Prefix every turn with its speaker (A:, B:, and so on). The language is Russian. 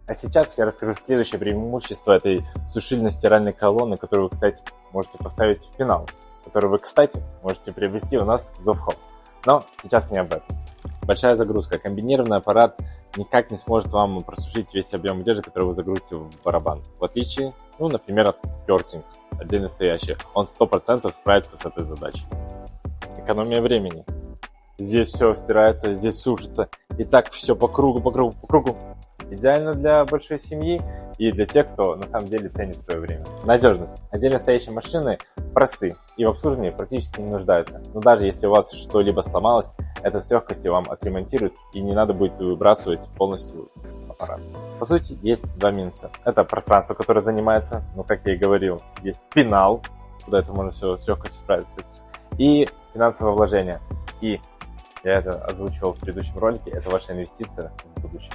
A: А сейчас я расскажу следующее преимущество этой сушильно-стиральной колонны, которую вы, кстати, можете поставить в финал, которую вы, кстати, можете приобрести у нас в Zofhome. Но сейчас не об этом. Большая загрузка. Комбинированный аппарат никак не сможет вам просушить весь объем одежды, который вы загрузите в барабан. В отличие, например, от Purting, отдельно стоящий. Он 100% справится с этой задачей. Экономия времени. Здесь все стирается, здесь сушится. И так все по кругу. Идеально для большой семьи и для тех, кто на самом деле ценит свое время. Надежность. Отдельно стоящие машины просты и в обслуживании практически не нуждаются. Но даже если у вас что-либо сломалось, это с легкостью вам отремонтируют и не надо будет выбрасывать полностью аппарат. По сути, есть два минуса. Это пространство, которое занимается, как я и говорил, есть пенал, куда это можно все с легкостью справиться, и финансовое вложение. И я это озвучивал в предыдущем ролике, это ваша инвестиция в будущее.